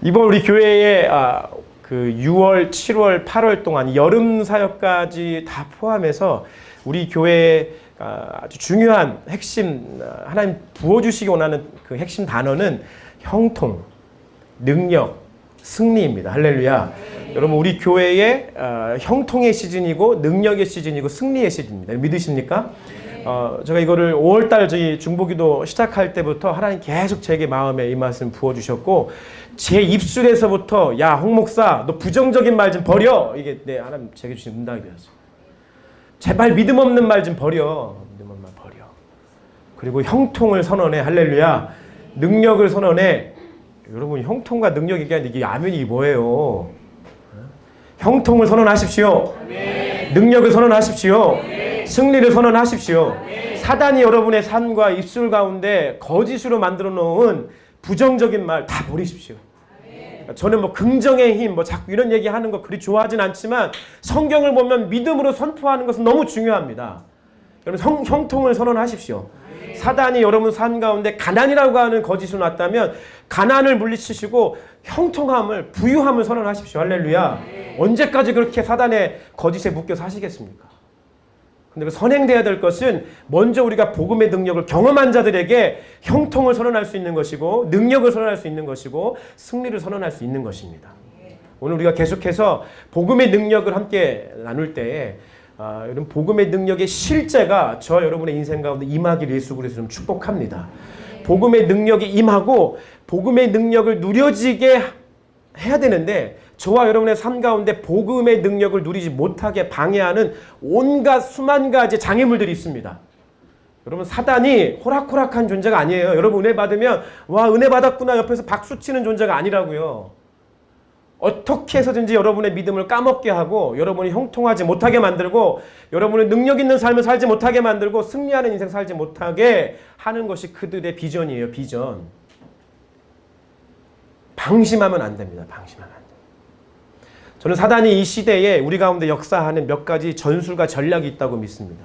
이번 우리 교회에 그 6월, 7월, 8월 동안 여름 사역까지 다 포함해서 우리 교회에 아주 중요한 핵심, 하나님 부어주시기 원하는 그 핵심 단어는 형통, 능력, 승리입니다. 할렐루야. 여러분, 우리 교회의 형통의 시즌이고 능력의 시즌이고 승리의 시즌입니다. 믿으십니까? 제가 이거를 5월달 저희 중보기도 시작할 때부터 하나님 계속 제게 마음에 이 말씀 부어주셨고, 제 입술에서부터 야, 홍 목사, 너 부정적인 말 좀 버려. 이게 하나님 제게 주신 응답이 되었어요. 제발 믿음 없는 말 좀 버려. 믿음 없는 말 버려. 그리고 형통을 선언해. 할렐루야. 능력을 선언해. 여러분, 형통과 능력 얘기하는데 이게 아멘이 뭐예요? 형통을 선언하십시오. 아멘. 능력을 선언하십시오. 아멘. 승리를 선언하십시오. 아멘. 사단이 여러분의 삶과 입술 가운데 거짓으로 만들어 놓은 부정적인 말 다 버리십시오. 아멘. 저는 뭐 긍정의 힘, 뭐 자꾸 이런 얘기 하는 거 그리 좋아하진 않지만 성경을 보면 믿음으로 선포하는 것은 너무 중요합니다. 여러분, 형통을 선언하십시오. 아멘. 사단이 여러분 삶 가운데 가난이라고 하는 거짓을 놨다면 가난을 물리치시고 형통함을, 부유함을 선언하십시오. 할렐루야. 네. 언제까지 그렇게 사단의 거짓에 묶여 사시겠습니까? 근데 그 선행돼야 될 것은 먼저 우리가 복음의 능력을 경험한 자들에게 형통을 선언할 수 있는 것이고, 능력을 선언할 수 있는 것이고, 승리를 선언할 수 있는 것입니다. 오늘 우리가 계속해서 복음의 능력을 함께 나눌 때에 여러분, 복음의 능력의 실제가 저 여러분의 인생 가운데 임하기를 예수 그리스도로 좀 축복합니다. 복음의 능력이 임하고 복음의 능력을 누려지게 해야 되는데, 저와 여러분의 삶 가운데 복음의 능력을 누리지 못하게 방해하는 온갖 수만 가지 장애물들이 있습니다. 여러분, 사단이 호락호락한 존재가 아니에요. 여러분, 은혜 받으면 와, 은혜 받았구나 옆에서 박수치는 존재가 아니라고요. 어떻게 해서든지 여러분의 믿음을 까먹게 하고, 여러분이 형통하지 못하게 만들고, 여러분의 능력 있는 삶을 살지 못하게 만들고, 승리하는 인생 살지 못하게 하는 것이 그들의 비전이에요. 비전. 방심하면 안 됩니다. 방심하면 안 됩니다. 저는 사단이 이 시대에 우리 가운데 역사하는 몇 가지 전술과 전략이 있다고 믿습니다.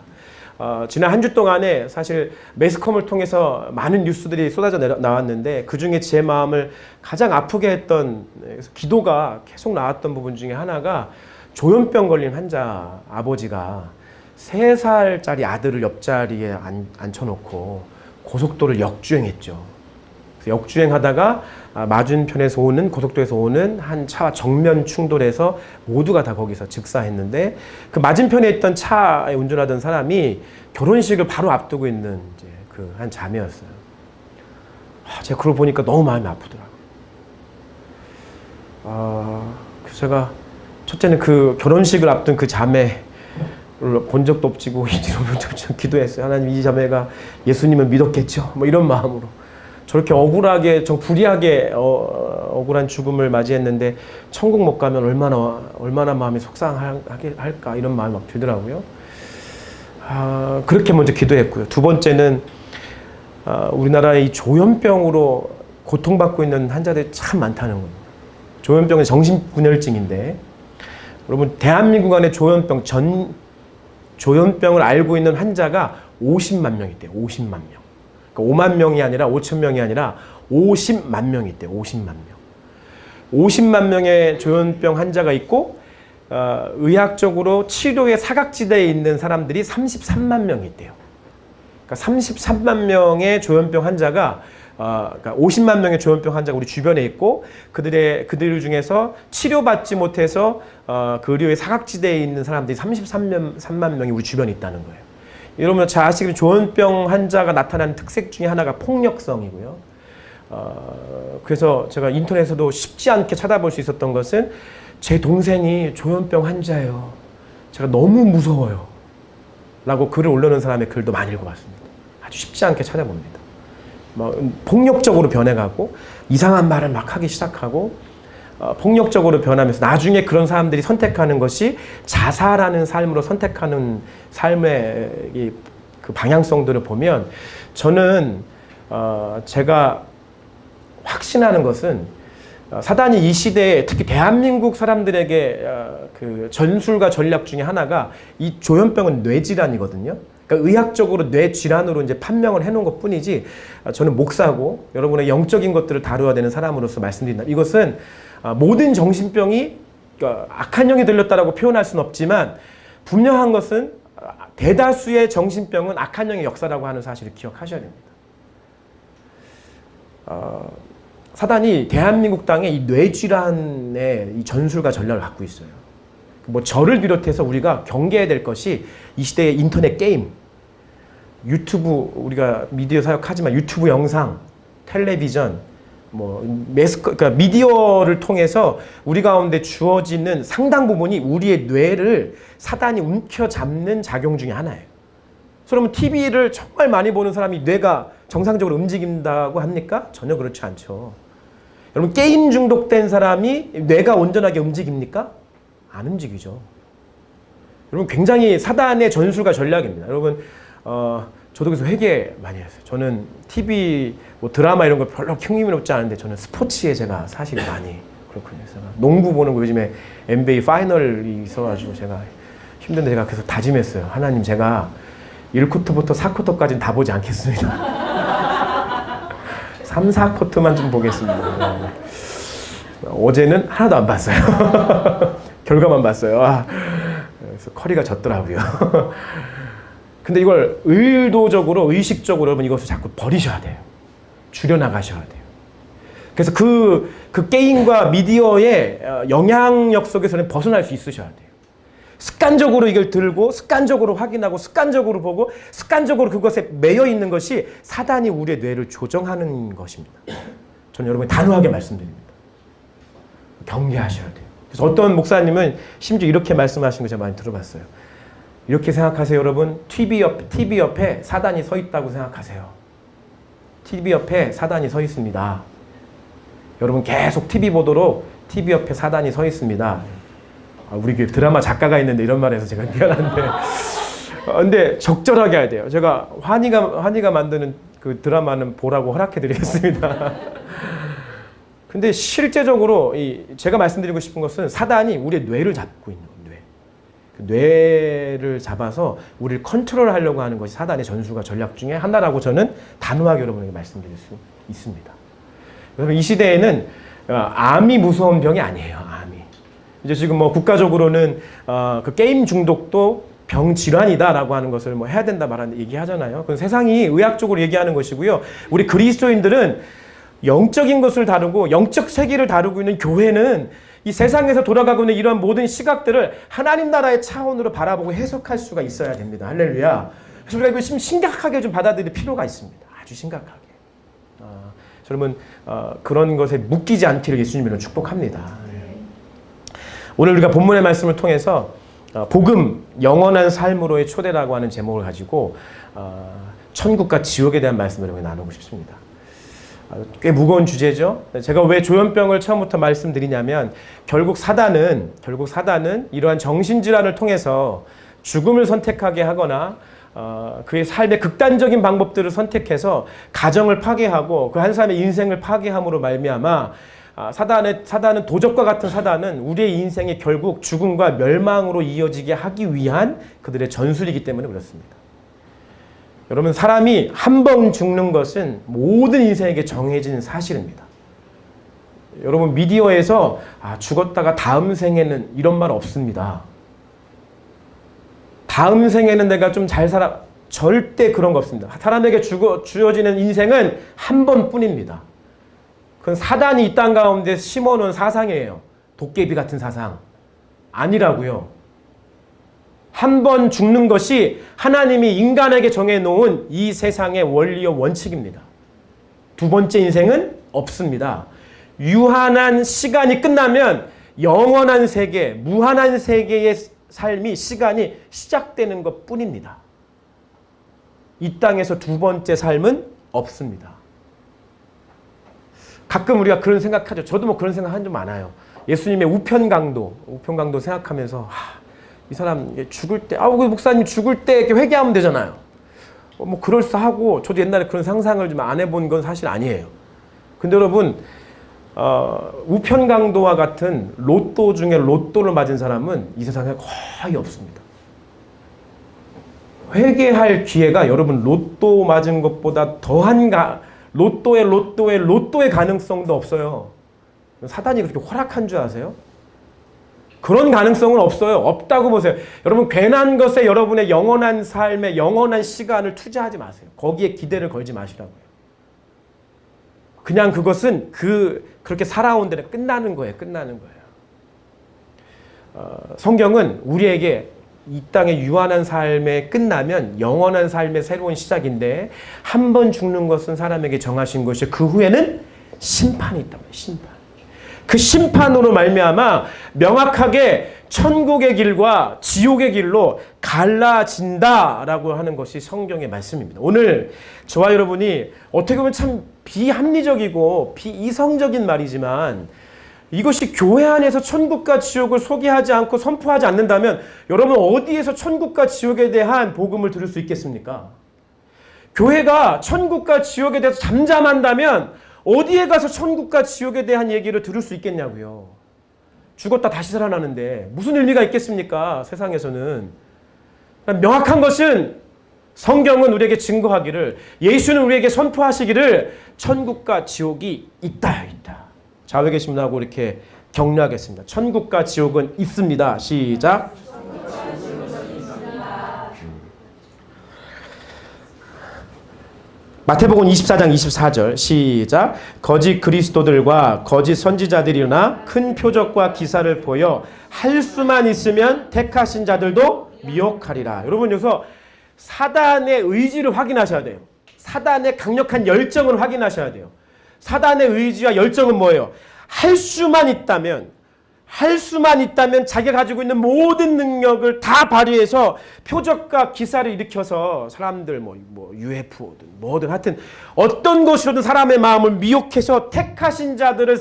지난 한 주 동안에 사실 매스컴을 통해서 많은 뉴스들이 쏟아져 나왔는데, 그중에 제 마음을 가장 아프게 했던, 기도가 계속 나왔던 부분 중에 하나가, 조현병 걸린 환자 아버지가 3살짜리 아들을 옆자리에 앉혀놓고 고속도로를 역주행했죠. 역주행하다가 맞은편에서 오는, 고속도로에서 오는 한 차와 정면 충돌해서 모두가 다 거기서 즉사했는데, 그 맞은편에 있던 차에 운전하던 사람이 결혼식을 바로 앞두고 있는 이제 그 한 자매였어요. 제가 그걸 보니까 너무 마음이 아프더라고요. 그래서 제가 첫째는 그 결혼식을 앞둔 그 자매를 본 적도 없지고 이러면 기도했어요. 하나님, 이 자매가 예수님을 믿었겠죠? 뭐 이런 마음으로. 저렇게 억울하게, 불의하게 억울한 죽음을 맞이했는데 천국 못 가면 얼마나 마음이 속상할까, 이런 마음이 막 들더라고요. 그렇게 먼저 기도했고요. 두 번째는 우리나라에 이 조현병으로 고통받고 있는 환자들이 참 많다는 겁니다. 조현병은 정신분열증인데, 여러분, 대한민국 안에 조현병을 알고 있는 환자가 50만 명 있대요. 50만 명. 5만 명이 아니라 5천 명이 아니라 50만 명이 있대요. 50만 명. 50만 명의 조현병 환자가 있고, 의학적으로 치료의 사각지대에 있는 사람들이 33만 명이 있대요. 그러니까 33만 명의 조현병 환자가, 그러니까 50만 명의 조현병 환자가 우리 주변에 있고, 그들 중에서 치료받지 못해서 그 의료의 사각지대에 있는 사람들이 33만 명이 우리 주변에 있다는 거예요. 여러분, 잘 아시겠지만 조현병 환자가 나타나는 특색 중에 하나가 폭력성이고요. 그래서 제가 인터넷에서도 쉽지 않게 찾아볼 수 있었던 것은, 제 동생이 조현병 환자예요. 제가 너무 무서워요. 라고 글을 올려놓은 사람의 글도 많이 읽어봤습니다. 아주 쉽지 않게 찾아봅니다. 폭력적으로 변해가고, 이상한 말을 막 하기 시작하고, 폭력적으로 변하면서 나중에 그런 사람들이 선택하는 것이 자살하는 삶으로 선택하는 삶의 그 방향성들을 보면, 저는 제가 확신하는 것은, 사단이 이 시대에 특히 대한민국 사람들에게 그 전술과 전략 중에 하나가 이 조현병은 뇌질환이거든요. 그러니까 의학적으로 뇌 질환으로 이제 판명을 해놓은 것 뿐이지, 저는 목사고 여러분의 영적인 것들을 다루어야 되는 사람으로서 말씀드린다. 이것은 모든 정신병이 악한 영이 들렸다라고 표현할 수는 없지만, 분명한 것은 대다수의 정신병은 악한 영의 역사라고 하는 사실을 기억하셔야 됩니다. 사단이 대한민국 땅에 이 뇌질환의 이 전술과 전략을 갖고 있어요. 뭐 저를 비롯해서 우리가 경계해야 될 것이 이 시대의 인터넷 게임, 유튜브, 우리가 미디어 사역하지만 유튜브 영상, 텔레비전, 뭐 그러니까 미디어를 통해서 우리 가운데 주어지는 상당 부분이 우리의 뇌를 사단이 움켜잡는 작용 중에 하나예요. 그러면 TV를 정말 많이 보는 사람이 뇌가 정상적으로 움직인다고 합니까? 전혀 그렇지 않죠. 여러분, 게임 중독된 사람이 뇌가 온전하게 움직입니까? 안 움직이죠. 여러분, 굉장히 사단의 전술과 전략입니다. 여러분, 저도 그래서 회개 많이 했어요. 저는 TV, 뭐 드라마 이런 거 별로 흥미롭지 않은데, 저는 스포츠에 제가 사실 많이 그렇군요. 그래서 농구 보는 거, 요즘에 NBA 파이널이 있어가지고 제가 힘든데 제가 계속 다짐했어요. 하나님, 제가 1쿼터부터 4쿼터까지는 다 보지 않겠습니다. 3, 4쿼터만 좀 보겠습니다. 어제는 하나도 안 봤어요. 결과만 봤어요. 그래서 커리가 졌더라고요. 근데 이걸 의도적으로, 의식적으로 여러분 이것을 자꾸 버리셔야 돼요. 줄여나가셔야 돼요. 그래서 그 게임과 미디어의 영향력 속에서는 벗어날 수 있으셔야 돼요. 습관적으로 이걸 들고, 습관적으로 확인하고, 습관적으로 보고, 습관적으로 그것에 매여 있는 것이 사단이 우리의 뇌를 조정하는 것입니다. 저는 여러분이 단호하게 말씀드립니다. 경계하셔야 돼요. 그래서 어떤 목사님은 심지어 이렇게 말씀하신 거 제가 많이 들어봤어요. 이렇게 생각하세요, 여러분. TV 옆에 사단이 서 있다고 생각하세요. TV 옆에 사단이 서 있습니다. 여러분 계속 TV 보도록 TV 옆에 사단이 서 있습니다. 우리 교회 드라마 작가가 있는데 이런 말해서 제가 미안한데, 근데 적절하게 해야 돼요. 제가 환희가 만드는 그 드라마는 보라고 허락해드리겠습니다. 근데 실제적으로 제가 말씀드리고 싶은 것은 사단이 우리의 뇌를 잡고 있는 거예요. 그 뇌를 잡아서 우리를 컨트롤하려고 하는 것이 사단의 전술과 전략 중에 하나라고 저는 단호하게 여러분에게 말씀드릴 수 있습니다. 여러분, 이 시대에는 암이 무서운 병이 아니에요. 암이. 이제 지금 뭐 국가적으로는 그 게임 중독도 병 질환이다라고 하는 것을 뭐 해야 된다 말하는 얘기하잖아요. 그건 세상이 의학적으로 얘기하는 것이고요. 우리 그리스도인들은 영적인 것을 다루고 영적 세계를 다루고 있는 교회는 이 세상에서 돌아가고 있는 이러한 모든 시각들을 하나님 나라의 차원으로 바라보고 해석할 수가 있어야 됩니다. 할렐루야. 그래서 우리가 이거 좀 심각하게 좀 받아들일 필요가 있습니다. 아주 심각하게. 여러분, 그런 것에 묶이지 않기를 예수님으로 축복합니다. 오늘 우리가 본문의 말씀을 통해서 복음, 영원한 삶으로의 초대라고 하는 제목을 가지고 천국과 지옥에 대한 말씀을 나누고 싶습니다. 꽤 무거운 주제죠. 제가 왜 조현병을 처음부터 말씀드리냐면, 결국 사단은 이러한 정신질환을 통해서 죽음을 선택하게 하거나 그의 삶의 극단적인 방법들을 선택해서 가정을 파괴하고 그 한 사람의 인생을 파괴함으로 말미암아, 사단은 도적과 같은 사단은 우리의 인생이 결국 죽음과 멸망으로 이어지게 하기 위한 그들의 전술이기 때문에 그렇습니다. 여러분, 사람이 한 번 죽는 것은 모든 인생에게 정해진 사실입니다. 여러분, 미디어에서 죽었다가 다음 생에는 이런 말 없습니다. 다음 생에는 내가 좀 잘 살아. 절대 그런 거 없습니다. 사람에게 주어지는 인생은 한 번뿐입니다. 그건 사단이 이 땅 가운데 심어놓은 사상이에요. 도깨비 같은 사상. 아니라고요. 한 번 죽는 것이 하나님이 인간에게 정해놓은 이 세상의 원리와 원칙입니다. 두 번째 인생은 없습니다. 유한한 시간이 끝나면 영원한 세계, 무한한 세계의 삶이, 시간이 시작되는 것 뿐입니다. 이 땅에서 두 번째 삶은 없습니다. 가끔 우리가 그런 생각하죠. 저도 뭐 그런 생각 한 적 많아요. 예수님의 우편강도 생각하면서, 이 사람 죽을 때, 그 목사님 죽을 때 이렇게 회개하면 되잖아요. 뭐 그럴싸하고, 저도 옛날에 그런 상상을 좀 안 해본 건 사실 아니에요. 근데 여러분, 우편강도와 같은 로또 중에 로또를 맞은 사람은 이 세상에 거의 없습니다. 회개할 기회가 여러분 로또 맞은 것보다 더한 로또의 가능성도 없어요. 사단이 그렇게 허락한 줄 아세요? 그런 가능성은 없어요. 없다고 보세요. 여러분 괜한 것에 여러분의 영원한 삶에 영원한 시간을 투자하지 마세요. 거기에 기대를 걸지 마시라고요. 그냥 그것은 그렇게 살아온 데는 끝나는 거예요. 끝나는 거예요. 성경은 우리에게 이 땅의 유한한 삶에 끝나면 영원한 삶의 새로운 시작인데 한 번 죽는 것은 사람에게 정하신 것이요 그 후에는 심판이 있단 말이에요. 심판. 그 심판으로 말미암아 명확하게 천국의 길과 지옥의 길로 갈라진다라고 하는 것이 성경의 말씀입니다. 오늘 저와 여러분이 어떻게 보면 참 비합리적이고 비이성적인 말이지만 이것이 교회 안에서 천국과 지옥을 소개하지 않고 선포하지 않는다면 여러분 어디에서 천국과 지옥에 대한 복음을 들을 수 있겠습니까? 교회가 천국과 지옥에 대해서 잠잠한다면 어디에 가서 천국과 지옥에 대한 얘기를 들을 수 있겠냐고요. 죽었다 다시 살아나는데 무슨 의미가 있겠습니까? 세상에서는. 명확한 것은 성경은 우리에게 증거하기를 예수는 우리에게 선포하시기를 천국과 지옥이 있다. 좌우에 계신 분하고 이렇게 격려하겠습니다. 천국과 지옥은 있습니다. 시작. 마태복음 24장 24절 시작. 거짓 그리스도들과 거짓 선지자들이 일어나 큰 표적과 기사를 보여 할 수만 있으면 택하신 자들도 미혹하리라. 여러분 여기서 사단의 의지를 확인하셔야 돼요. 사단의 강력한 열정을 확인하셔야 돼요. 사단의 의지와 열정은 뭐예요? 할 수만 있다면 자기가 가지고 있는 모든 능력을 다 발휘해서 표적과 기사를 일으켜서 사람들 UFO든 뭐든 하여튼 어떤 것으로든 사람의 마음을 미혹해서 택하신 자들을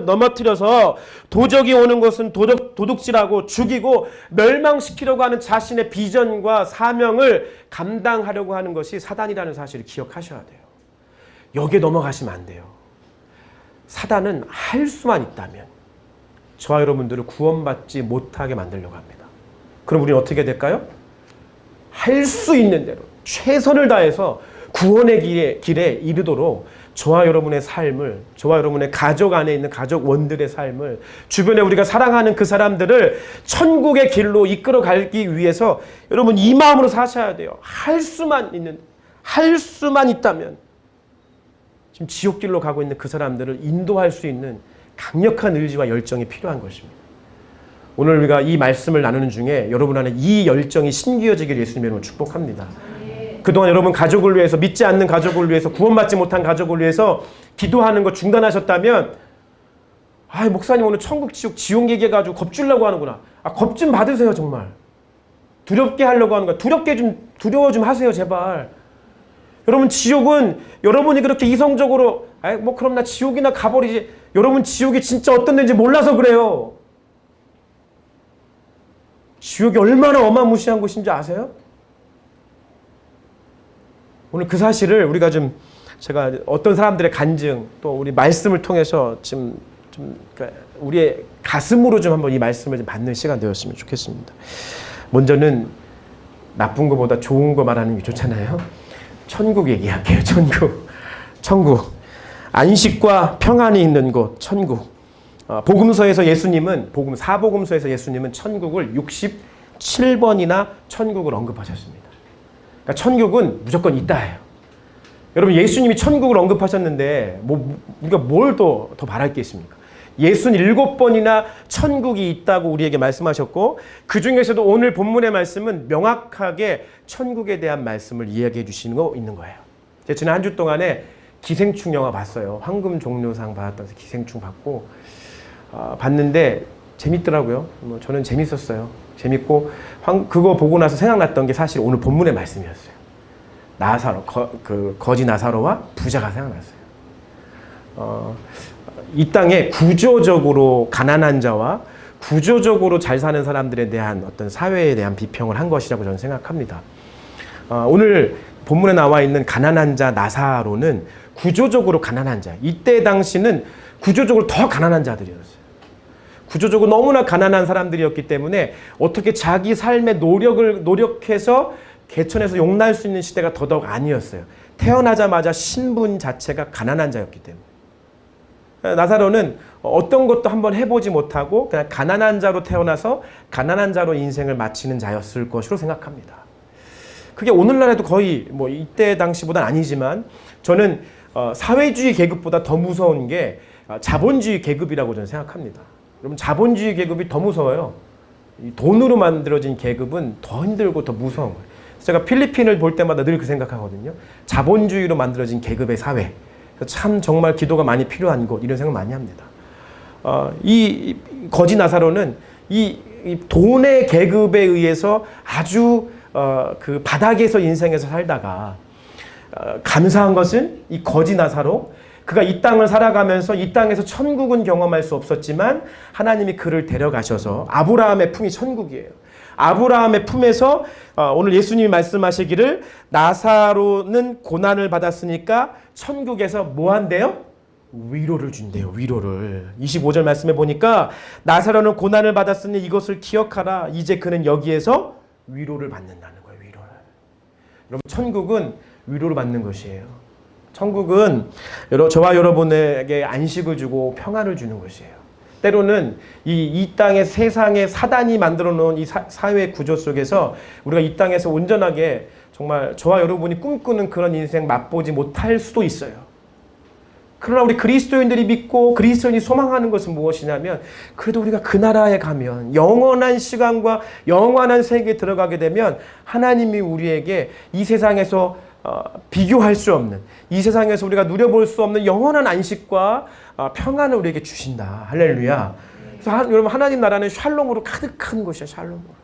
넘어뜨려서 도적이 오는 것은 도둑질하고 죽이고 멸망시키려고 하는 자신의 비전과 사명을 감당하려고 하는 것이 사단이라는 사실을 기억하셔야 돼요. 여기에 넘어가시면 안 돼요. 사단은 할 수만 있다면 저와 여러분들을 구원받지 못하게 만들려고 합니다. 그럼 우리는 어떻게 될까요? 할 수 있는 대로 최선을 다해서 구원의 길에 이르도록 저와 여러분의 삶을, 저와 여러분의 가족 안에 있는 가족원들의 삶을, 주변에 우리가 사랑하는 그 사람들을 천국의 길로 이끌어가기 위해서 여러분 이 마음으로 사셔야 돼요. 할 수만 있다면 지금 지옥길로 가고 있는 그 사람들을 인도할 수 있는 강력한 의지와 열정이 필요한 것입니다. 오늘 우리가 이 말씀을 나누는 중에 여러분 안에 이 열정이 신기어지기를 예수님 이름으로 축복합니다. 그동안 여러분 가족을 위해서, 믿지 않는 가족을 위해서, 구원받지 못한 가족을 위해서 기도하는 거 중단하셨다면 목사님 오늘 천국 지옥 얘기해가지고 겁주려고 하는구나. 겁 좀 받으세요. 정말 두렵게 하려고 하는 거야. 두려워 좀 하세요. 제발. 여러분 지옥은 여러분이 그렇게 이성적으로 그럼 나 지옥이나 가버리지. 여러분 지옥이 진짜 어떤 데인지 몰라서 그래요. 지옥이 얼마나 어마무시한 곳인지 아세요? 오늘 그 사실을 우리가 제가 어떤 사람들의 간증 또 우리 말씀을 통해서 그러니까 우리의 가슴으로 한번 이 말씀을 받는 시간 되었으면 좋겠습니다. 먼저는 나쁜 것보다 좋은 거 말하는 게 좋잖아요. 천국 얘기할게요. 천국. 안식과 평안이 있는 곳, 천국. 복음서에서 사복음서에서 예수님은 천국을 67번이나 천국을 언급하셨습니다. 그러니까 천국은 무조건 있다예요. 여러분 예수님이 천국을 언급하셨는데 우리가 뭘 더 바랄 게 있습니까? 67번이나 천국이 있다고 우리에게 말씀하셨고 그 중에서도 오늘 본문의 말씀은 명확하게 천국에 대한 말씀을 이야기해 주시는 거 있는 거예요. 제가 지난 한 주 동안에 기생충 영화 봤어요. 황금 종려상 받았다면서 기생충 봤는데 재밌더라고요. 저는 재밌었어요. 재밌고 그거 보고 나서 생각났던 게 사실 오늘 본문의 말씀이었어요. 나사로, 거지 나사로와 부자가 생각났어요. 이 땅에 구조적으로 가난한 자와 구조적으로 잘 사는 사람들에 대한 어떤 사회에 대한 비평을 한 것이라고 저는 생각합니다. 오늘 본문에 나와 있는 가난한 자 나사로는 구조적으로 가난한 자. 이때 당시는 구조적으로 더 가난한 자들이었어요. 구조적으로 너무나 가난한 사람들이었기 때문에 어떻게 자기 삶의 노력해서 개천에서 용날 수 있는 시대가 더더욱 아니었어요. 태어나자마자 신분 자체가 가난한 자였기 때문에. 나사로는 어떤 것도 한번 해보지 못하고 그냥 가난한 자로 태어나서 가난한 자로 인생을 마치는 자였을 것으로 생각합니다. 그게 오늘날에도 거의 뭐 이때 당시보다는 아니지만 저는 사회주의 계급보다 더 무서운 게 자본주의 계급이라고 저는 생각합니다. 여러분 자본주의 계급이 더 무서워요. 돈으로 만들어진 계급은 더 힘들고 더 무서운 거예요. 제가 필리핀을 볼 때마다 늘 그 생각하거든요. 자본주의로 만들어진 계급의 사회. 참 정말 기도가 많이 필요한 곳 이런 생각 많이 합니다. 이 거지 나사로는 이 돈의 계급에 의해서 아주 그 바닥에서 인생에서 살다가 감사한 것은 이 거지 나사로 그가 이 땅을 살아가면서 이 땅에서 천국은 경험할 수 없었지만 하나님이 그를 데려가셔서 아브라함의 품이 천국이에요. 아브라함의 품에서 오늘 예수님이 말씀하시기를 나사로는 고난을 받았으니까 천국에서 뭐 한대요? 위로를 준대요. 위로를. 25절 말씀에 보니까 나사로는 고난을 받았으니 이것을 기억하라. 이제 그는 여기에서 위로를 받는다는 거예요. 위로를. 여러분 천국은 위로를 받는 것이에요. 천국은 저와 여러분에게 안식을 주고 평안을 주는 것이에요. 때로는 이 땅의 세상에 사단이 만들어 놓은 이 사회 구조 속에서 우리가 이 땅에서 온전하게 정말 저와 여러분이 꿈꾸는 그런 인생 맛보지 못할 수도 있어요. 그러나 우리 그리스도인들이 믿고 그리스도인이 소망하는 것은 무엇이냐면 그래도 우리가 그 나라에 가면 영원한 시간과 영원한 세계에 들어가게 되면 하나님이 우리에게 이 세상에서 비교할 수 없는 이 세상에서 우리가 누려볼 수 없는 영원한 안식과 평안을 우리에게 주신다. 할렐루야. 그래서 여러분 하나님 나라는 샬롬으로 가득한 곳이야. 샬롬으로.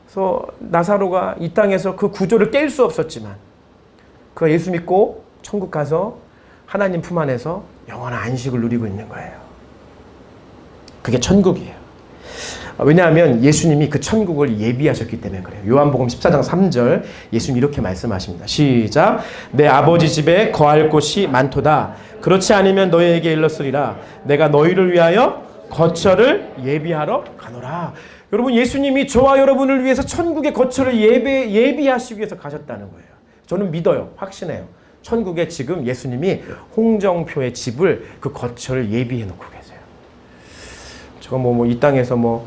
그래서 나사로가 이 땅에서 그 구조를 깰 수 없었지만 그가 예수 믿고 천국 가서 하나님 품 안에서 영원한 안식을 누리고 있는 거예요. 그게 천국이에요. 왜냐하면 예수님이 그 천국을 예비하셨기 때문에 그래요. 요한복음 14장 3절 예수님 이렇게 말씀하십니다. 시작. 내 아버지 집에 거할 곳이 많도다. 그렇지 않으면 너희에게 일렀으리라. 내가 너희를 위하여 거처를 예비하러 가노라. 여러분 예수님이 저와 여러분을 위해서 천국의 거처를 예비하시기 위해서 가셨다는 거예요. 저는 믿어요. 확신해요. 천국에 지금 예수님이 홍정표의 집을 그 거처를 예비해 놓고 계세요. 제가 이 땅에서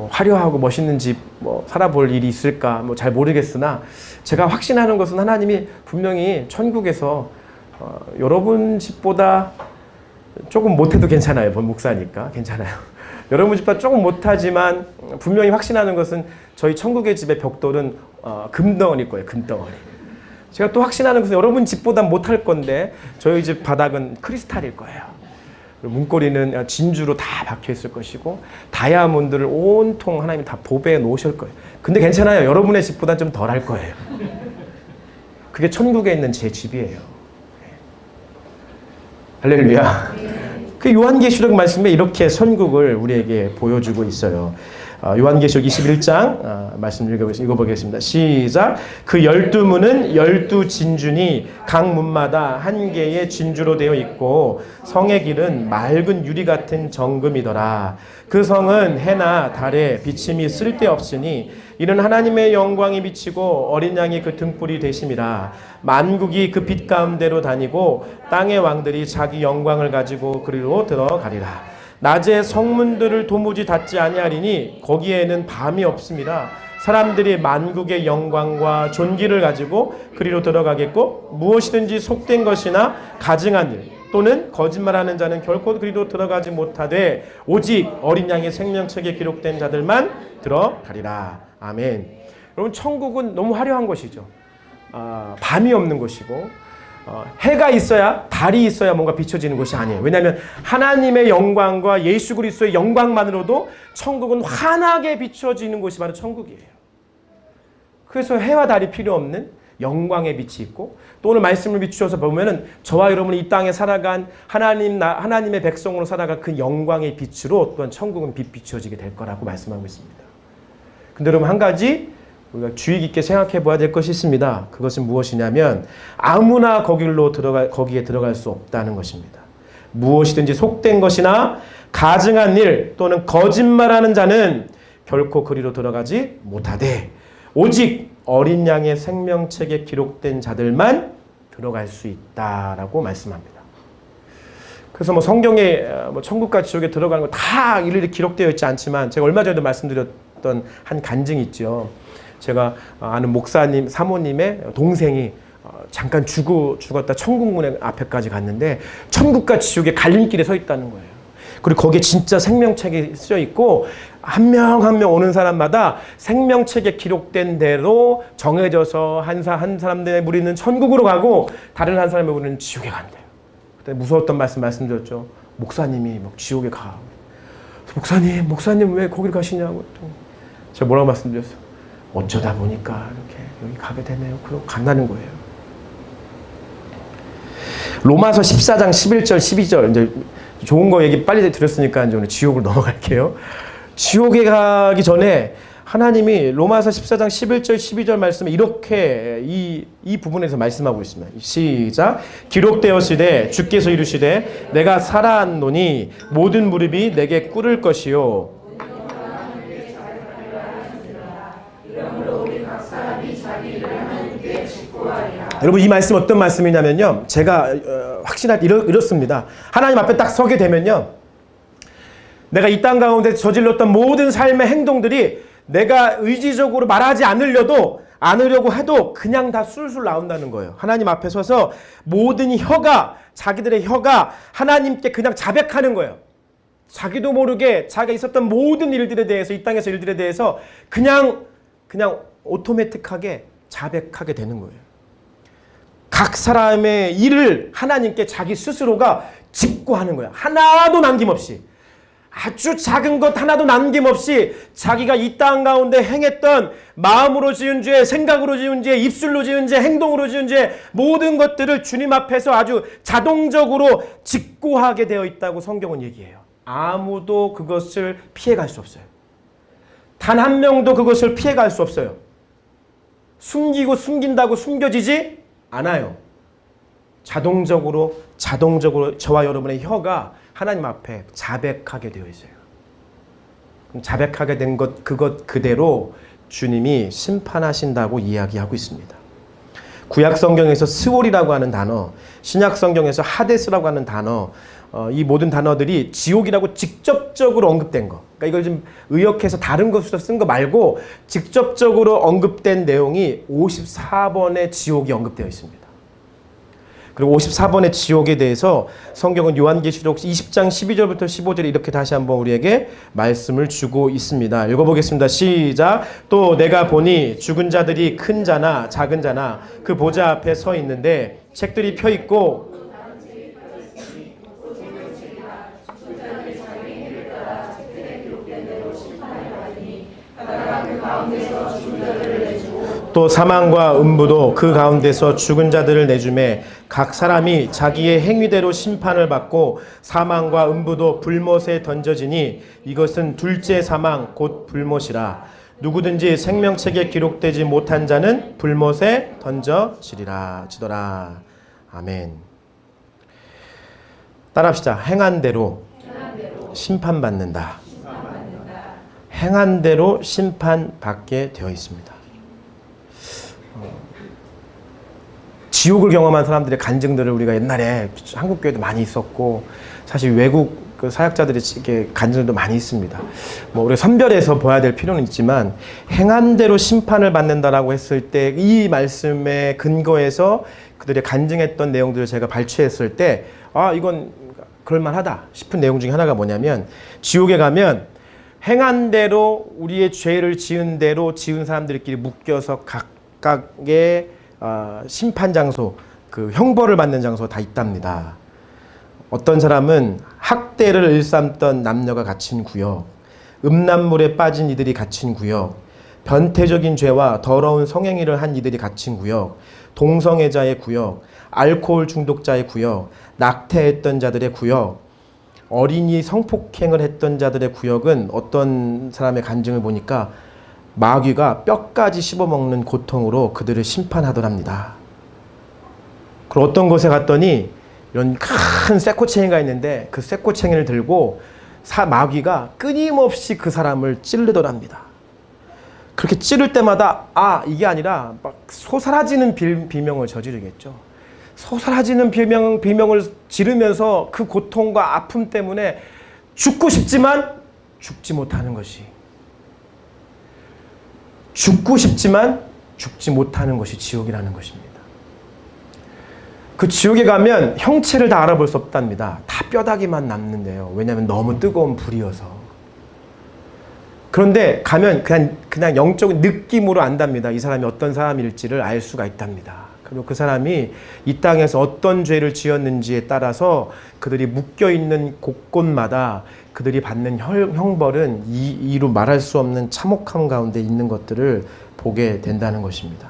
화려하고 멋있는 집 살아볼 일이 있을까 잘 모르겠으나 제가 확신하는 것은 하나님이 분명히 천국에서 여러분 집보다 조금 못해도 괜찮아요. 목사니까 괜찮아요. 여러분 집보다 조금 못하지만 분명히 확신하는 것은 저희 천국의 집의 벽돌은 금덩어리일 거예요. 금덩어리. 제가 또 확신하는 것은 여러분 집보다 못할 건데 저희 집 바닥은 크리스탈일 거예요. 문고리는 진주로 다 박혀 있을 것이고 다이아몬드를 온통 하나님이 다 보배해 놓으실 거예요. 근데 괜찮아요. 여러분의 집보다 좀 덜 할 거예요. 그게 천국에 있는 제 집이에요. 할렐루야. 그 요한계시록 말씀에 이렇게 천국을 우리에게 보여주고 있어요. 요한계시록 21장 말씀 읽어보겠습니다. 시작. 그 12문은 12진주니 각 문마다 한 개의 진주로 되어 있고 성의 길은 맑은 유리 같은 정금이더라. 그 성은 해나 달에 비침이 쓸데없으니 이는 하나님의 영광이 비치고 어린 양이 그 등불이 되심이라. 만국이 그 빛 가운데로 다니고 땅의 왕들이 자기 영광을 가지고 그리로 들어가리라. 낮에 성문들을 도무지 닫지 아니하리니 거기에는 밤이 없습니다. 사람들이 만국의 영광과 존귀를 가지고 그리로 들어가겠고 무엇이든지 속된 것이나 가증한 일 또는 거짓말하는 자는 결코 그리로 들어가지 못하되 오직 어린 양의 생명책에 기록된 자들만 들어가리라. 아멘. 여러분 천국은 너무 화려한 것이죠. 밤이 없는 것이고 해가 있어야 달이 있어야 뭔가 비춰지는 것이 아니에요. 왜냐하면 하나님의 영광과 예수 그리스도의 영광만으로도 천국은 환하게 비춰지는 것이 바로 천국이에요. 그래서 해와 달이 필요 없는 영광의 빛이 있고 또 오늘 말씀을 비추어서 보면은 저와 여러분이 이 땅에 살아간 하나님의 백성으로 살아간 그 영광의 빛으로 또한 천국은 빛 비춰지게 될 거라고 말씀하고 있습니다. 근데 여러분 한 가지 우리가 주의 깊게 생각해 봐야 될 것이 있습니다. 그것은 무엇이냐면 아무나 거기에 들어갈 수 없다는 것입니다. 무엇이든지 속된 것이나 가증한 일 또는 거짓말하는 자는 결코 그리로 들어가지 못하되 오직 어린 양의 생명책에 기록된 자들만 들어갈 수 있다라고 말씀합니다. 그래서 뭐 성경에 뭐 천국과 지옥에 들어가는 거 다 일일이 기록되어 있지 않지만 제가 얼마 전에도 말씀드렸던 한 간증이 있죠. 제가 아는 목사님, 사모님의 동생이 잠깐 죽었다 천국문 앞에까지 갔는데 천국과 지옥의 갈림길에 서 있다는 거예요. 그리고 거기에 진짜 생명책이 쓰여 있고 한 명 한 명 오는 사람마다 생명책에 기록된 대로 정해져서 한 사람들의 무리는 천국으로 가고 다른 한 사람의 무리는 지옥에 간대요. 그때 무서웠던 말씀드렸죠. 목사님이 막 지옥에 가. 목사님 왜 거기를 가시냐고. 제가 뭐라고 말씀드렸어요? 어쩌다 보니까 이렇게 여기 가게 되네요. 그럼 간다는 거예요. 로마서 14장 11절 12절 이제 좋은 거 얘기 빨리 드렸으니까 이제 오늘 지옥을 넘어갈게요. 지옥에 가기 전에 하나님이 로마서 14장 11절 12절 말씀에 이렇게 이 부분에서 말씀하고 있습니다. 시작. 기록되었으되 주께서 이르시되 내가 살아왔노니 모든 무릎이 내게 꿇을 것이요. 여러분 이 말씀 어떤 말씀이냐면요. 제가 확신할 이렇습니다. 하나님 앞에 딱 서게 되면요. 내가 이 땅 가운데 저질렀던 모든 삶의 행동들이 내가 의지적으로 말하지 않으려고 해도 그냥 다 술술 나온다는 거예요. 하나님 앞에 서서 모든 자기들의 혀가 하나님께 그냥 자백하는 거예요. 자기도 모르게 자기가 있었던 모든 일들에 대해서 이 땅에서 일들에 대해서 그냥 오토매틱하게 자백하게 되는 거예요. 각 사람의 일을 하나님께 자기 스스로가 직고하는 거야. 하나도 남김없이. 아주 작은 것 하나도 남김없이 자기가 이 땅 가운데 행했던 마음으로 지은 죄, 생각으로 지은 죄, 입술로 지은 죄, 행동으로 지은 죄 모든 것들을 주님 앞에서 아주 자동적으로 직고하게 되어 있다고 성경은 얘기해요. 아무도 그것을 피해갈 수 없어요. 단 한 명도 그것을 피해갈 수 없어요. 숨긴다고 숨겨지지 않아요. 자동적으로 저와 여러분의 혀가 하나님 앞에 자백하게 되어 있어요. 그럼 자백하게 된 그것 그대로 주님이 심판하신다고 이야기하고 있습니다. 구약 성경에서 스올이라고 하는 단어, 신약 성경에서 하데스라고 하는 단어, 이 모든 단어들이 지옥이라고 직접적으로 언급된 거. 그러니까 이걸 좀 의역해서 다른 것으로 쓴 거 말고 직접적으로 언급된 내용이 54번의 지옥이 언급되어 있습니다. 그리고 54번의 지옥에 대해서 성경은 요한계시록 20장 12절부터 15절에 이렇게 다시 한번 우리에게 말씀을 주고 있습니다. 읽어보겠습니다. 시작. 또 내가 보니 죽은 자들이 큰 자나 작은 자나 그 보좌 앞에 서 있는데 책들이 펴 있고 또 사망과 음부도 그 가운데서 죽은 자들을 내주매 각 사람이 자기의 행위대로 심판을 받고 사망과 음부도 불못에 던져지니 이것은 둘째 사망 곧 불못이라. 누구든지 생명책에 기록되지 못한 자는 불못에 던져지리라. 아멘. 따라합시다. 행한 대로 심판받는다. 행한 대로 심판받게 되어 있습니다. 지옥을 경험한 사람들의 간증들을 우리가 옛날에 한국교회도 많이 있었고 사실 외국 그 사역자들의 이렇게 간증도 많이 있습니다. 뭐 우리가 선별해서 봐야 될 필요는 있지만 행한 대로 심판을 받는다라고 했을 때 이 말씀의 근거에서 그들의 간증했던 내용들을 제가 발췌했을 때 이건 그럴만하다 싶은 내용 중에 하나가 뭐냐면 지옥에 가면 행한 대로 우리의 죄를 지은 대로 지은 사람들끼리 묶여서 각각의 심판 장소, 그 형벌을 받는 장소 다 있답니다. 어떤 사람은 학대를 일삼던 남녀가 갇힌 구역, 음란물에 빠진 이들이 갇힌 구역, 변태적인 죄와 더러운 성행위를 한 이들이 갇힌 구역, 동성애자의 구역, 알코올 중독자의 구역, 낙태했던 자들의 구역, 어린이 성폭행을 했던 자들의 구역은 어떤 사람의 간증을 보니까 마귀가 뼈까지 씹어먹는 고통으로 그들을 심판하더랍니다. 그리고 어떤 곳에 갔더니 이런 큰 쇠꼬챙이가 있는데 그 쇠꼬챙이를 들고 마귀가 끊임없이 그 사람을 찌르더랍니다. 그렇게 찌를 때마다 이게 아니라 막 솟아지는 비명을 저지르겠죠. 솟아지는 비명을 지르면서 그 고통과 아픔 때문에 죽고 싶지만 죽지 못하는 것이, 죽고 싶지만 죽지 못하는 것이 지옥이라는 것입니다. 그 지옥에 가면 형체를 다 알아볼 수 없답니다. 다 뼈다귀만 남는데요. 왜냐하면 너무 뜨거운 불이어서. 그런데 가면 그냥 영적인 느낌으로 안답니다. 이 사람이 어떤 사람일지를 알 수가 있답니다. 그리고 그 사람이 이 땅에서 어떤 죄를 지었는지에 따라서 그들이 묶여있는 곳곳마다 그들이 받는 형벌은 이루 말할 수 없는 참혹함 가운데 있는 것들을 보게 된다는 것입니다.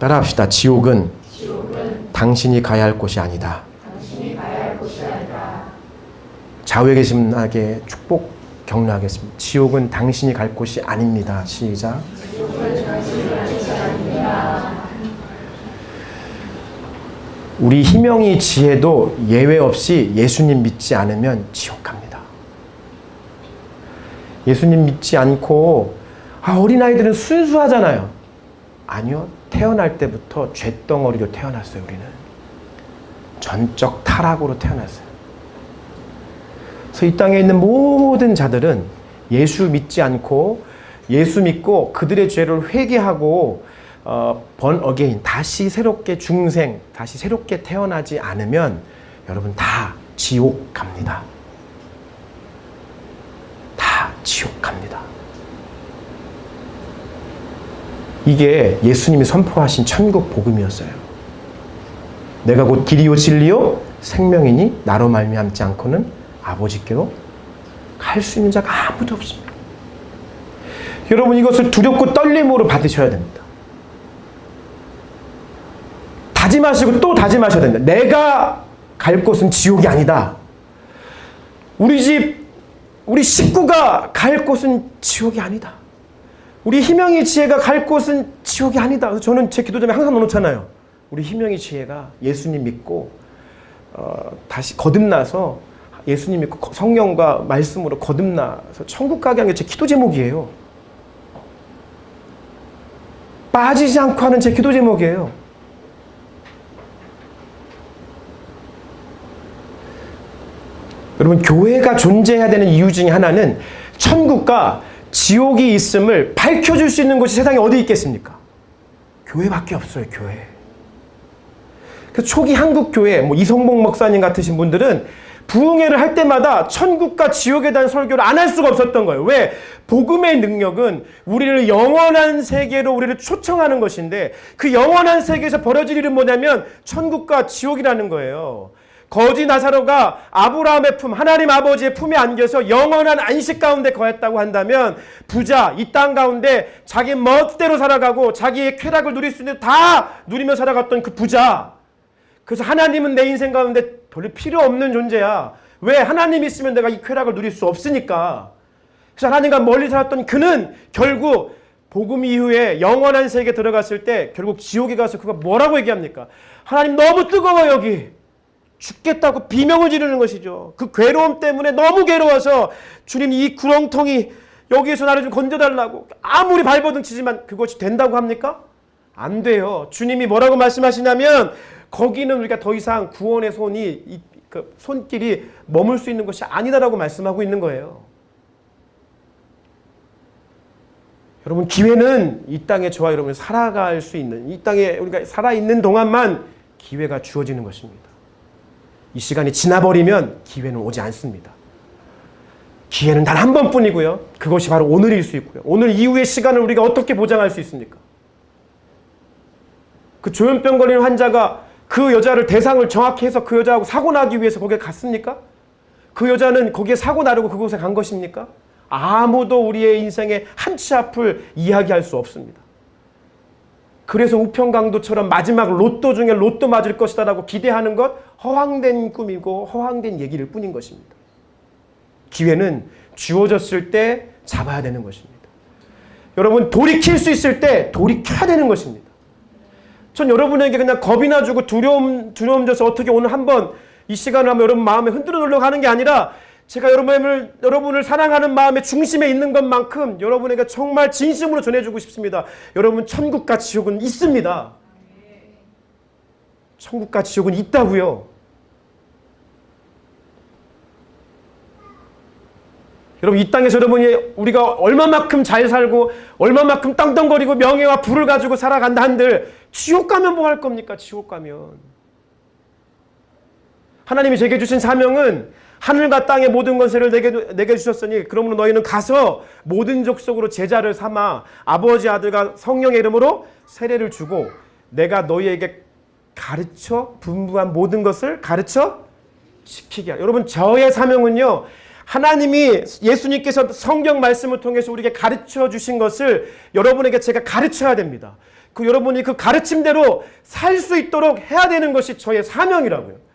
따라합시다. 지옥은 당신이 가야 할 곳이 아니다. 좌우에 계신 분에게 축복 격려하겠습니다. 지옥은 당신이 갈 곳이 아닙니다. 시작. 우리 희명이 지혜도 예외 없이 예수님 믿지 않으면 지옥 갑니다. 예수님 믿지 않고 어린아이들은 순수하잖아요. 아니요. 태어날 때부터 쇳덩어리로 태어났어요. 우리는 전적 타락으로 태어났어요. 그래서 이 땅에 있는 모든 자들은 예수 믿지 않고 예수 믿고 그들의 죄를 회개하고 born again, 다시 새롭게 중생, 다시 새롭게 태어나지 않으면 여러분 다 지옥 갑니다. 다 지옥 갑니다. 이게 예수님이 선포하신 천국 복음이었어요. 내가 곧 길이요 진리요 생명이니 나로 말미암지 않고는 아버지께로 갈 수 있는 자가 아무도 없습니다. 여러분 이것을 두렵고 떨림으로 받으셔야 됩니다. 다짐하시고 또 다짐하셔야 됩니다. 내가 갈 곳은 지옥이 아니다. 우리 집, 우리 식구가 갈 곳은 지옥이 아니다. 우리 희명의 지혜가 갈 곳은 지옥이 아니다. 그래서 저는 제 기도점에 항상 넣어놓잖아요. 우리 희명의 지혜가 예수님 믿고 다시 거듭나서 예수님 믿고 성령과 말씀으로 거듭나서 천국 가게 하는 게 제 기도 제목이에요. 빠지지 않고 하는 제 기도 제목이에요. 여러분 교회가 존재해야 되는 이유 중에 하나는 천국과 지옥이 있음을 밝혀줄 수 있는 곳이 세상에 어디 있겠습니까? 교회밖에 없어요. 교회. 그 초기 한국 교회 이성복 목사님 같으신 분들은 부흥회를 할 때마다 천국과 지옥에 대한 설교를 안 할 수가 없었던 거예요. 왜? 복음의 능력은 우리를 영원한 세계로 우리를 초청하는 것인데 그 영원한 세계에서 벌어질 일은 뭐냐면 천국과 지옥이라는 거예요. 거지 나사로가 아브라함의 품, 하나님 아버지의 품에 안겨서 영원한 안식 가운데 거했다고 한다면 부자, 이 땅 가운데 자기 멋대로 살아가고 자기의 쾌락을 누릴 수 있는 다 누리며 살아갔던 그 부자. 그래서 하나님은 내 인생 가운데 별로 필요 없는 존재야. 왜? 하나님 있으면 내가 이 쾌락을 누릴 수 없으니까. 그래서 하나님과 멀리 살았던 그는 결국 복음 이후에 영원한 세계에 들어갔을 때 결국 지옥에 가서 그가 뭐라고 얘기합니까? 하나님 너무 뜨거워 여기. 죽겠다고 비명을 지르는 것이죠. 그 괴로움 때문에 너무 괴로워서 주님 이 구렁텅이 여기에서 나를 좀 건져달라고 아무리 발버둥 치지만 그것이 된다고 합니까? 안 돼요. 주님이 뭐라고 말씀하시냐면 거기는 우리가 더 이상 구원의 손이 그 손길이 머물 수 있는 것이 아니다라고 말씀하고 있는 거예요. 여러분 기회는 이 땅에 저와 여러분이 살아갈 수 있는 이 땅에 우리가 살아있는 동안만 기회가 주어지는 것입니다. 이 시간이 지나버리면 기회는 오지 않습니다. 기회는 단 한 번뿐이고요. 그것이 바로 오늘일 수 있고요. 오늘 이후의 시간을 우리가 어떻게 보장할 수 있습니까? 그 조현병 걸리는 환자가 그 여자를 대상을 정확히 해서 그 여자하고 사고 나기 위해서 거기에 갔습니까? 그 여자는 거기에 사고 나려고 그곳에 간 것입니까? 아무도 우리의 인생의 한 치 앞을 이야기할 수 없습니다. 그래서 우편강도처럼 마지막 로또 중에 로또 맞을 것이다라고 기대하는 것 허황된 꿈이고 허황된 얘기일 뿐인 것입니다. 기회는 주어졌을 때 잡아야 되는 것입니다. 여러분 돌이킬 수 있을 때 돌이켜야 되는 것입니다. 전 여러분에게 그냥 겁이나 주고 두려움 줘서 어떻게 오늘 한번 이 시간을 하면 여러분 마음에 흔들어 놓으려고 하는 게 아니라 제가 여러분을 사랑하는 마음의 중심에 있는 것만큼 여러분에게 정말 진심으로 전해주고 싶습니다. 여러분, 천국과 지옥은 있습니다. 천국과 지옥은 있다고요. 여러분, 이 땅에서 우리가 얼마만큼 잘 살고 얼마만큼 땅덩거리고 명예와 부를 가지고 살아간다 한들 지옥 가면 뭐 할 겁니까? 지옥 가면. 하나님이 제게 주신 사명은 하늘과 땅의 모든 권세를 내게 주셨으니 그러므로 너희는 가서 모든 족속으로 제자를 삼아 아버지, 아들과 성령의 이름으로 세례를 주고 내가 너희에게 가르쳐 분부한 모든 것을 가르쳐 지키게 하라. 여러분, 저의 사명은요, 하나님이 예수님께서 성경 말씀을 통해서 우리에게 가르쳐 주신 것을 여러분에게 제가 가르쳐야 됩니다. 여러분이 그 가르침대로 살 수 있도록 해야 되는 것이 저의 사명이라고요.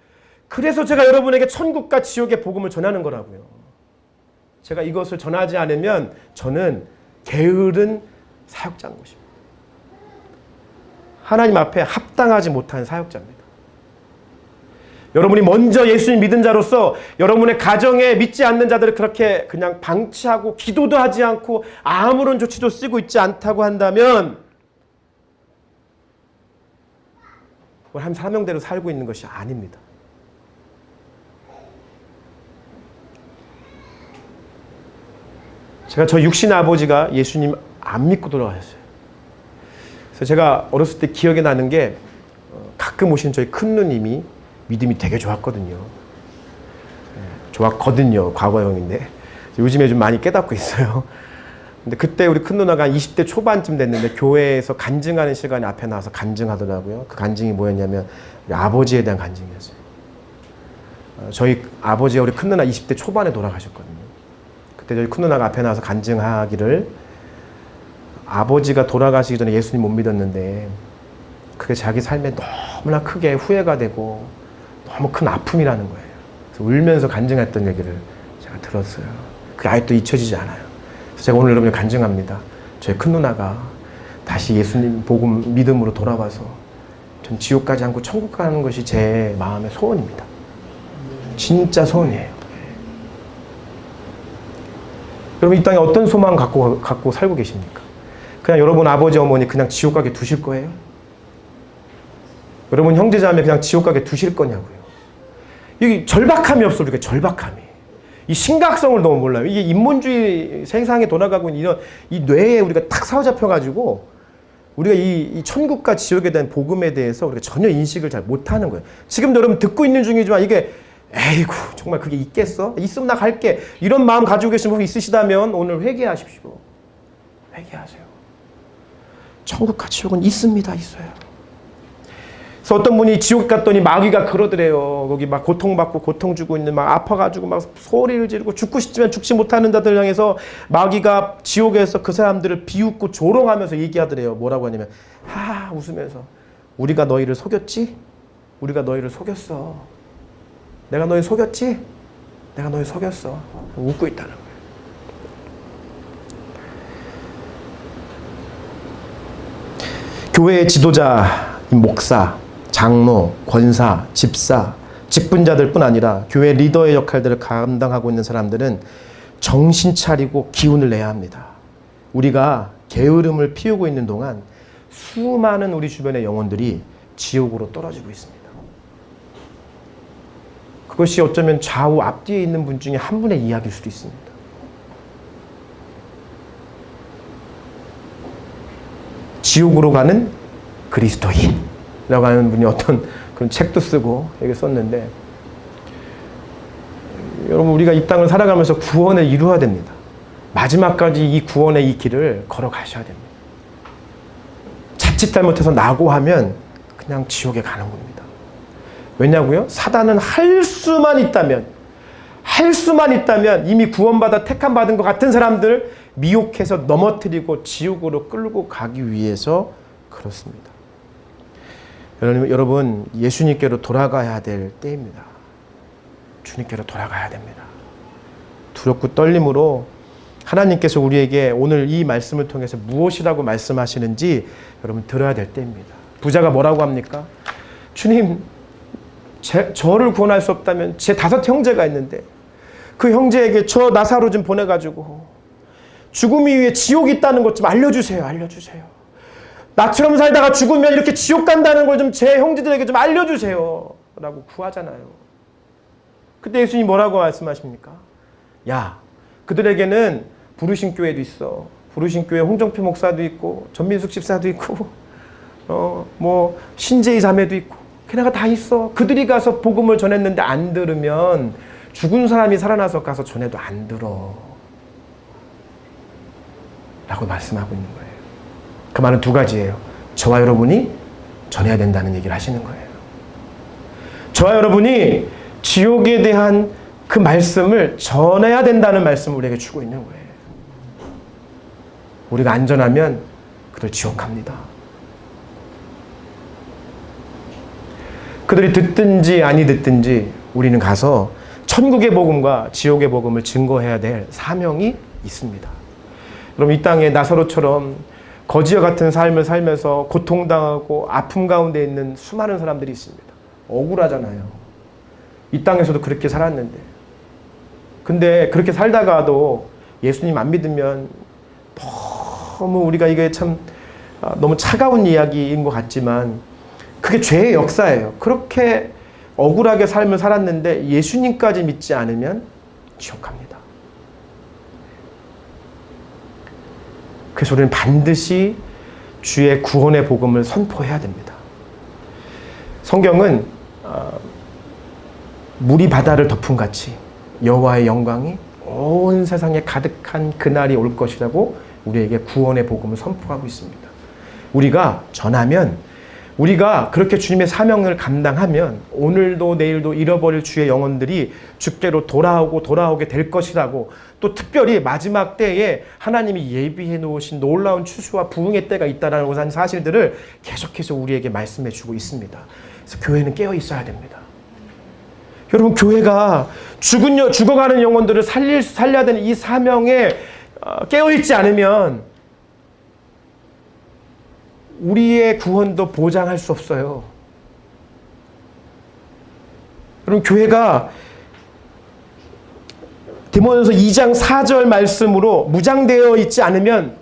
그래서 제가 여러분에게 천국과 지옥의 복음을 전하는 거라고요. 제가 이것을 전하지 않으면 저는 게으른 사역자인 것입니다. 하나님 앞에 합당하지 못한 사역자입니다. 여러분이 먼저 예수님 믿은 자로서 여러분의 가정에 믿지 않는 자들을 그렇게 그냥 방치하고 기도도 하지 않고 아무런 조치도 쓰고 있지 않다고 한다면 한 사명대로 살고 있는 것이 아닙니다. 제가 저 육신의 아버지가 예수님 안 믿고 돌아가셨어요. 그래서 제가 어렸을 때 기억에 나는 게 가끔 오신 저희 큰 누님이 믿음이 되게 좋았거든요. 좋았거든요. 과거형인데. 요즘에 좀 많이 깨닫고 있어요. 근데 그때 우리 큰 누나가 20대 초반쯤 됐는데 교회에서 간증하는 시간에 앞에 나와서 간증하더라고요. 그 간증이 뭐였냐면 아버지에 대한 간증이었어요. 저희 아버지가 우리 큰 누나 20대 초반에 돌아가셨거든요. 그때 저희 큰 누나가 앞에 나와서 간증하기를 아버지가 돌아가시기 전에 예수님 못 믿었는데 그게 자기 삶에 너무나 크게 후회가 되고 너무 큰 아픔이라는 거예요. 그래서 울면서 간증했던 얘기를 제가 들었어요. 그게 아직도 잊혀지지 않아요. 그래서 제가 오늘 여러분을 간증합니다. 저희 큰 누나가 다시 예수님 복음 믿음으로 돌아와서 전 지옥 가지 않고 천국 가는 것이 제 마음의 소원입니다. 진짜 소원이에요. 여러분, 이 땅에 어떤 소망 갖고 살고 계십니까? 그냥 여러분 아버지 어머니 그냥 지옥 가게 두실 거예요? 여러분 형제자매 그냥 지옥 가게 두실 거냐고요? 이게 절박함이 없어. 우리가 절박함이. 이 심각성을 너무 몰라요. 이게 인본주의 세상에 돌아가고 있는 이런 이 뇌에 우리가 탁 사로잡혀가지고 우리가 이 천국과 지옥에 대한 복음에 대해서 우리가 전혀 인식을 잘 못하는 거예요. 지금도 여러분 듣고 있는 중이지만 이게 에이구 정말 그게 있겠어? 있으면 나 갈게. 이런 마음 가지고 계신 분 있으시다면 오늘 회개하십시오. 회개하세요. 천국과 지옥은 있습니다. 있어요. 그래서 어떤 분이 지옥 갔더니 마귀가 그러더래요. 거기 막 고통받고 고통 주고 있는 막 아파가지고 막 소리를 지르고 죽고 싶지만 죽지 못하는 자들 향해서 마귀가 지옥에서 그 사람들을 비웃고 조롱하면서 얘기하더래요. 뭐라고 하냐면 웃으면서 우리가 너희를 속였지? 우리가 너희를 속였어. 내가 너희 속였지? 내가 너희 속였어. 웃고 있다는 거예요. 교회의 지도자, 목사, 장로, 권사, 집사, 직분자들뿐 아니라 교회 리더의 역할들을 감당하고 있는 사람들은 정신 차리고 기운을 내야 합니다. 우리가 게으름을 피우고 있는 동안 수많은 우리 주변의 영혼들이 지옥으로 떨어지고 있습니다. 그것이 어쩌면 좌우 앞뒤에 있는 분 중에 한 분의 이야기일 수도 있습니다. 지옥으로 가는 그리스도인이라고 하는 분이 어떤 그런 책도 쓰고 여기 썼는데, 여러분 우리가 이 땅을 살아가면서 구원을 이루어야 됩니다. 마지막까지 이 구원의 이 길을 걸어가셔야 됩니다. 자칫 잘못해서 낙오하면 그냥 지옥에 가는 겁니다. 왜냐고요? 사단은 할 수만 있다면 이미 구원받아 택함받은 것 같은 사람들 미혹해서 넘어뜨리고 지옥으로 끌고 가기 위해서 그렇습니다. 여러분 예수님께로 돌아가야 될 때입니다. 주님께로 돌아가야 됩니다. 두렵고 떨림으로 하나님께서 우리에게 오늘 이 말씀을 통해서 무엇이라고 말씀하시는지 여러분 들어야 될 때입니다. 부자가 뭐라고 합니까? 주님, 저를 구원할 수 없다면 제 5 형제가 있는데 그 형제에게 저 나사로 좀 보내가지고 죽음 이후에 지옥이 있다는 것 좀 알려주세요. 알려주세요. 나처럼 살다가 죽으면 이렇게 지옥 간다는 걸 좀 제 형제들에게 좀 알려주세요. 라고 구하잖아요. 그때 예수님이 뭐라고 말씀하십니까? 야, 그들에게는 부르신 교회도 있어. 부르신 교회 홍정표 목사도 있고 전민숙 집사도 있고 뭐 신재희 자매도 있고 걔네가 다 있어. 그들이 가서 복음을 전했는데 안 들으면 죽은 사람이 살아나서 가서 전해도 안 들어. 라고 말씀하고 있는 거예요. 그 말은 두 가지예요. 저와 여러분이 전해야 된다는 얘기를 하시는 거예요. 저와 여러분이 지옥에 대한 그 말씀을 전해야 된다는 말씀을 우리에게 주고 있는 거예요. 우리가 안전하면 그들 지옥 갑니다. 그들이 듣든지 아니 듣든지 우리는 가서 천국의 복음과 지옥의 복음을 증거해야 될 사명이 있습니다. 여러분, 이 땅에 나사로처럼 거지와 같은 삶을 살면서 고통당하고 아픔 가운데 있는 수많은 사람들이 있습니다. 억울하잖아요. 이 땅에서도 그렇게 살았는데. 근데 그렇게 살다가도 예수님 안 믿으면 너무 우리가 이게 참 너무 차가운 이야기인 것 같지만 그게 죄의 역사예요. 그렇게 억울하게 삶을 살았는데 예수님까지 믿지 않으면 지옥 갑니다. 그래서 우리는 반드시 주의 구원의 복음을 선포해야 됩니다. 성경은 물이 바다를 덮은 같이 여호와의 영광이 온 세상에 가득한 그날이 올 것이라고 우리에게 구원의 복음을 선포하고 있습니다. 우리가 전하면, 우리가 그렇게 주님의 사명을 감당하면 오늘도 내일도 잃어버릴 주의 영혼들이 주께로 돌아오게 될 것이라고, 또 특별히 마지막 때에 하나님이 예비해 놓으신 놀라운 추수와 부흥의 때가 있다는 사실들을 계속해서 우리에게 말씀해 주고 있습니다. 그래서 교회는 깨어 있어야 됩니다. 여러분, 교회가 죽어가는 영혼들을 살려야 되는 이 사명에 깨어있지 않으면 우리의 구원도 보장할 수 없어요. 여러분, 교회가 디모데전서 2장 4절 말씀으로 무장되어 있지 않으면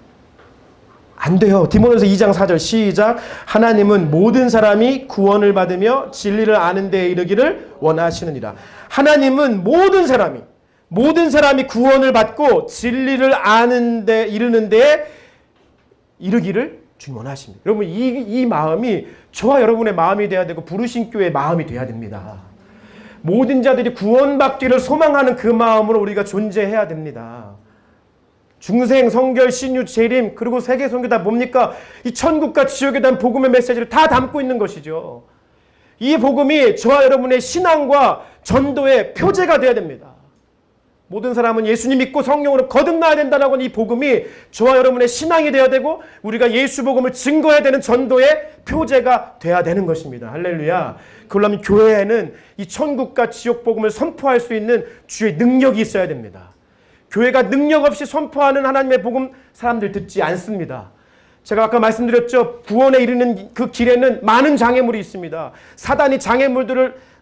안 돼요. 디모데전서 2장 4절 시작. 하나님은 모든 사람이 구원을 받으며 진리를 아는 데에 이르기를 원하시느니라. 하나님은 모든 사람이 구원을 받고 진리를 아는 데 이르는 데에 이르기를 주님 원하십니다. 여러분, 이 마음이 저와 여러분의 마음이 돼야 되고 부르신 교회의 마음이 돼야 됩니다. 모든 자들이 구원받기를 소망하는 그 마음으로 우리가 존재해야 됩니다. 중생, 성결, 신유, 재림, 그리고 세계 선교 다 뭡니까? 이 천국과 지옥에 대한 복음의 메시지를 다 담고 있는 것이죠. 이 복음이 저와 여러분의 신앙과 전도의 표제가 되어야 됩니다. 모든 사람은 예수님 믿고 성령으로 거듭나야 된다는 이 복음이 저와 여러분의 신앙이 되어야 되고 우리가 예수 복음을 증거해야 되는 전도의 표제가 되어야 되는 것입니다. 할렐루야. 그러려면 교회에는 이 천국과 지옥 복음을 선포할 수 있는 주의 능력이 있어야 됩니다. 교회가 능력 없이 선포하는 하나님의 복음 사람들 듣지 않습니다. 제가 아까 말씀드렸죠. 구원에 이르는 그 길에는 많은 장애물이 있습니다. 사단이 장애물들을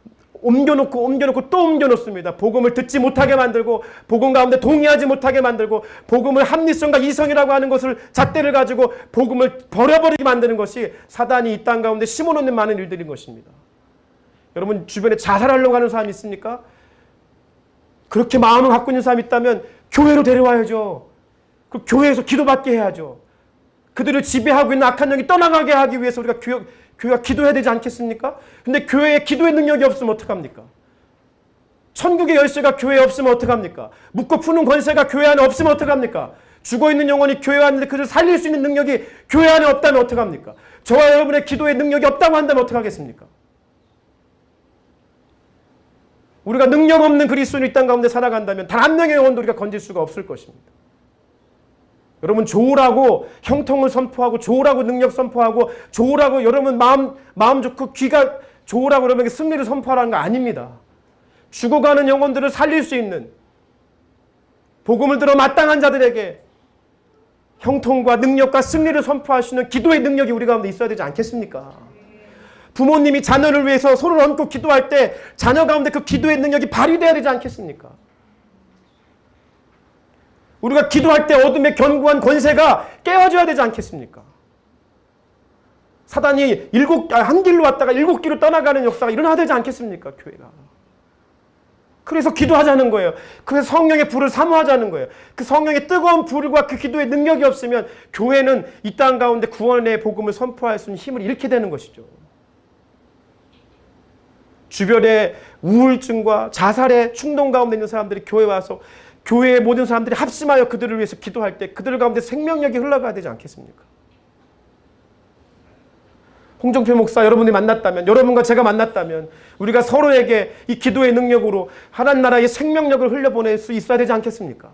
옮겨놓고 또 옮겨놓습니다. 복음을 듣지 못하게 만들고 복음 가운데 동의하지 못하게 만들고 복음을 합리성과 이성이라고 하는 것을 잣대를 가지고 복음을 버려버리게 만드는 것이 사단이 이 땅 가운데 심어놓는 많은 일들인 것입니다. 여러분 주변에 자살하려고 하는 사람이 있습니까? 그렇게 마음을 갖고 있는 사람이 있다면 교회로 데려와야죠. 그 교회에서 기도받게 해야죠. 그들을 지배하고 있는 악한 영이 떠나가게 하기 위해서 우리가 교회가 기도해야 되지 않겠습니까? 근데 교회에 기도의 능력이 없으면 어떡합니까? 천국의 열쇠가 교회에 없으면 어떡합니까? 묻고 푸는 권세가 교회 안에 없으면 어떡합니까? 죽어있는 영혼이 교회 안에 그를 살릴 수 있는 능력이 교회 안에 없다면 어떡합니까? 저와 여러분의 기도의 능력이 없다고 한다면 어떡하겠습니까? 우리가 능력 없는 그리스도인 이 땅 가운데 살아간다면 단 한 명의 영혼도 우리가 건질 수가 없을 것입니다. 여러분 좋으라고 형통을 선포하고 좋으라고 능력 선포하고 좋으라고 여러분 마음 좋고 귀가 좋으라고 여러분에게 승리를 선포하라는 거 아닙니다. 죽어가는 영혼들을 살릴 수 있는 복음을 들어 마땅한 자들에게 형통과 능력과 승리를 선포할 수 있는 기도의 능력이 우리 가운데 있어야 되지 않겠습니까? 부모님이 자녀를 위해서 손을 얹고 기도할 때 자녀 가운데 그 기도의 능력이 발휘되어야 되지 않겠습니까? 우리가 기도할 때 어둠의 견고한 권세가 깨워줘야 되지 않겠습니까? 사단이 한 길로 왔다가 7길로 떠나가는 역사가 일어나야 되지 않겠습니까? 교회가. 그래서 기도하자는 거예요. 그래서 성령의 불을 사모하자는 거예요. 그 성령의 뜨거운 불과 그 기도의 능력이 없으면 교회는 이 땅 가운데 구원의 복음을 선포할 수 있는 힘을 잃게 되는 것이죠. 주변에 우울증과 자살의 충동 가운데 있는 사람들이 교회에 와서 교회의 모든 사람들이 합심하여 그들을 위해서 기도할 때 그들 가운데 생명력이 흘러가야 되지 않겠습니까? 홍정표 목사 여러분이 만났다면, 여러분과 제가 만났다면 우리가 서로에게 이 기도의 능력으로 하나님 나라의 생명력을 흘려보낼 수 있어야 되지 않겠습니까?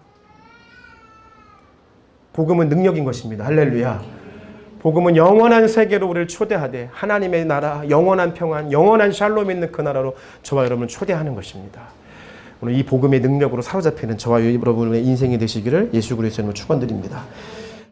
복음은 능력인 것입니다. 할렐루야. 복음은 영원한 세계로 우리를 초대하되 하나님의 나라, 영원한 평안, 영원한 샬롬이 있는 그 나라로 저와 여러분을 초대하는 것입니다. 오늘 이 복음의 능력으로 사로잡히는 저와 여러분의 인생이 되시기를 예수 그리스도의 이름으로 축원드립니다.